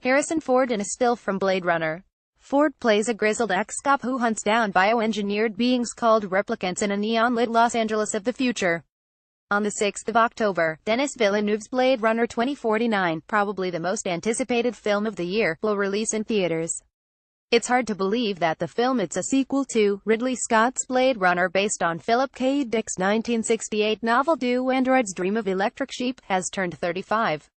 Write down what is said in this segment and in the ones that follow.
Harrison Ford in a still from Blade Runner. Ford plays a grizzled excop who hunts down bioengineered beings called replicants in a neon-lit Los Angeles of the future. On the 6th of October, Denis Villeneuve's Blade Runner 2049, probably the most anticipated film of the year, will release in theaters. It's hard to believe that the film is a sequel to Ridley Scott's Blade Runner based on Philip K. Dick's 1968 novel Do Androids Dream of Electric Sheep, has turned 35.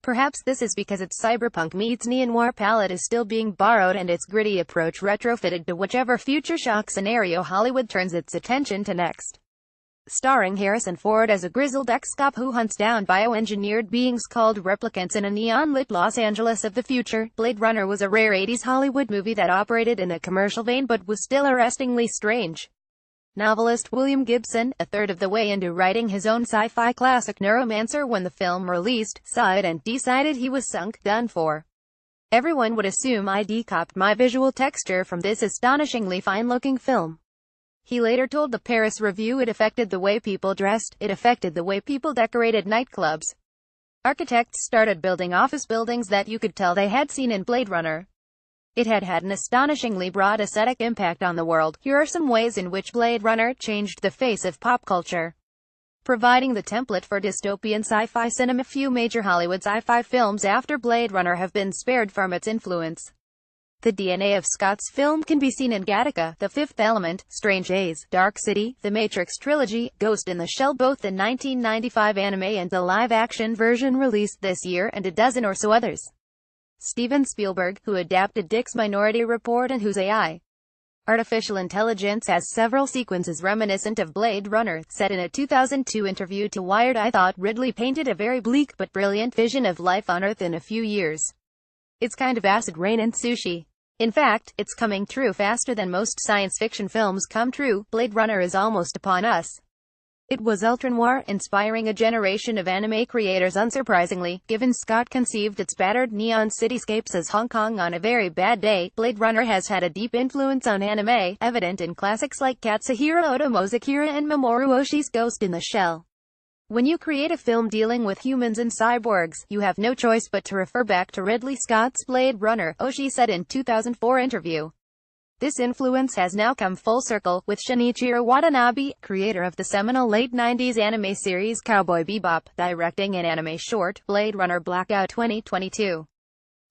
Perhaps this is because its cyberpunk meets neo-noir palette is still being borrowed and its gritty approach retrofitted to whichever future shock scenario Hollywood turns its attention to next. Starring Harrison Ford as a grizzled ex-cop who hunts down bioengineered beings called replicants in a neon-lit Los Angeles of the future, Blade Runner was a rare 80s Hollywood movie that operated in a commercial vein but was still arrestingly strange. Novelist William Gibson, a third of the way into writing his own sci-fi classic Neuromancer when the film released, saw it and decided he was done for. Everyone would assume I decopped my visual texture from this astonishingly fine-looking film. He later told the Paris Review it affected the way people dressed, it affected the way people decorated nightclubs. Architects started building office buildings that you could tell they had seen in Blade Runner. It had an astonishingly broad aesthetic impact on the world. Here are some ways in which Blade Runner changed the face of pop culture. Providing the template for dystopian sci-fi cinema, few major Hollywood sci-fi films after Blade Runner have been spared from its influence. The DNA of Scott's film can be seen in Gattaca, The Fifth Element, Strange Days, Dark City, The Matrix Trilogy, Ghost in the Shell, both the 1995 anime and the live-action version released this year, and a dozen or so others. Steven Spielberg, who adapted Dick's Minority Report and whose AI artificial intelligence has several sequences reminiscent of Blade Runner, said in a 2002 interview to Wired, "I thought Ridley painted a very bleak but brilliant vision of life on Earth in a few years. It's kind of acid rain and sushi. In fact, it's coming true faster than most science fiction films come true. Blade Runner is almost upon us." It was ultra-noir, inspiring a generation of anime creators unsurprisingly, given Scott conceived its battered neon cityscapes as Hong Kong on a very bad day. Blade Runner has had a deep influence on anime, evident in classics like Katsuhiro Otomo's Akira and Mamoru Oshii's Ghost in the Shell. When you create a film dealing with humans and cyborgs, you have no choice but to refer back to Ridley Scott's Blade Runner, Oshii said in a 2004 interview. This influence has now come full circle, with Shinichiro Watanabe, creator of the seminal late 90s anime series Cowboy Bebop, directing an anime short, Blade Runner Blackout 2022.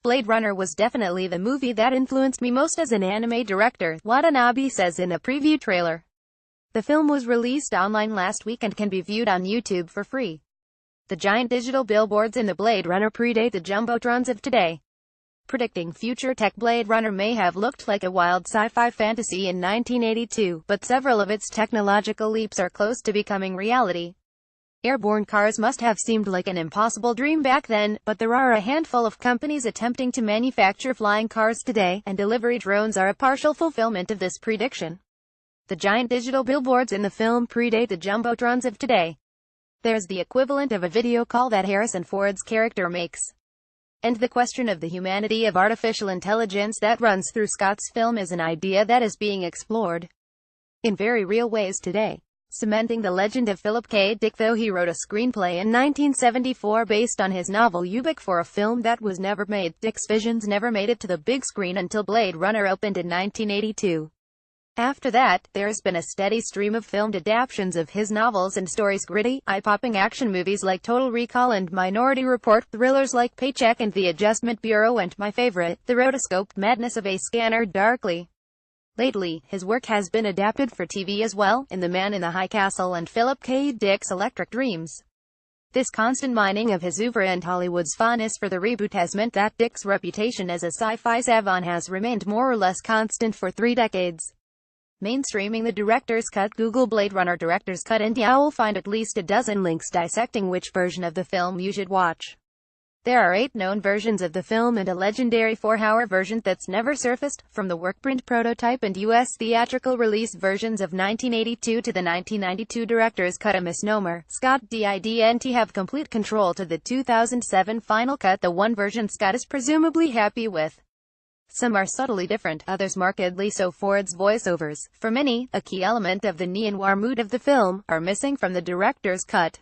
Blade Runner was definitely the movie that influenced me most as an anime director, Watanabe says in a preview trailer. The film was released online last week and can be viewed on YouTube for free. The giant digital billboards in the Blade Runner predate the jumbotrons of today. Predicting future tech, Blade Runner may have looked like a wild sci-fi fantasy in 1982, but several of its technological leaps are close to becoming reality. Airborne cars must have seemed like an impossible dream back then, but there are a handful of companies attempting to manufacture flying cars today, and delivery drones are a partial fulfillment of this prediction. The giant digital billboards in the film predate the jumbotrons of today. There's the equivalent of a video call that Harrison Ford's character makes. And the question of the humanity of artificial intelligence that runs through Scott's film is an idea that is being explored in very real ways today. Cementing the legend of Philip K. Dick, though he wrote a screenplay in 1974 based on his novel Ubik for a film that was never made, Dick's visions never made it to the big screen until Blade Runner opened in 1982. After that, there's been a steady stream of filmed adaptations of his novels and stories, gritty, eye-popping action movies like Total Recall and Minority Report, thrillers like Paycheck and The Adjustment Bureau, and my favorite, the rotoscoped madness of a scanner darkly. Lately, his work has been adapted for TV as well, in The Man in the High Castle and Philip K. Dick's Electric Dreams. This constant mining of his oeuvre and Hollywood's fondness for the reboot has meant that Dick's reputation as a sci-fi savant has remained more or less constant for 3 decades. Mainstreaming the director's cut. Google Blade Runner director's cut and you'll find at least a dozen links dissecting which version of the film you should watch. There are 8 known versions of the film and a legendary 4-hour version that's never surfaced, from the workprint prototype and U.S. theatrical release versions of 1982 to the 1992 director's cut, a misnomer. Scott didn't have complete control to the 2007 final cut, the one version Scott is presumably happy with. Some are subtly different, others markedly so. Ford's voiceovers, for many, a key element of the neo-noir mood of the film, are missing from the director's cut.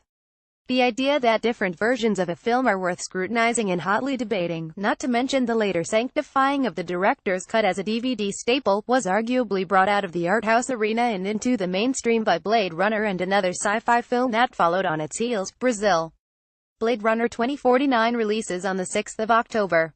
The idea that different versions of a film are worth scrutinizing and hotly debating, not to mention the later sanctifying of the director's cut as a DVD staple, was arguably brought out of the art house arena and into the mainstream by Blade Runner and another sci-fi film that followed on its heels, Brazil. Blade Runner 2049 releases on the 6th of October.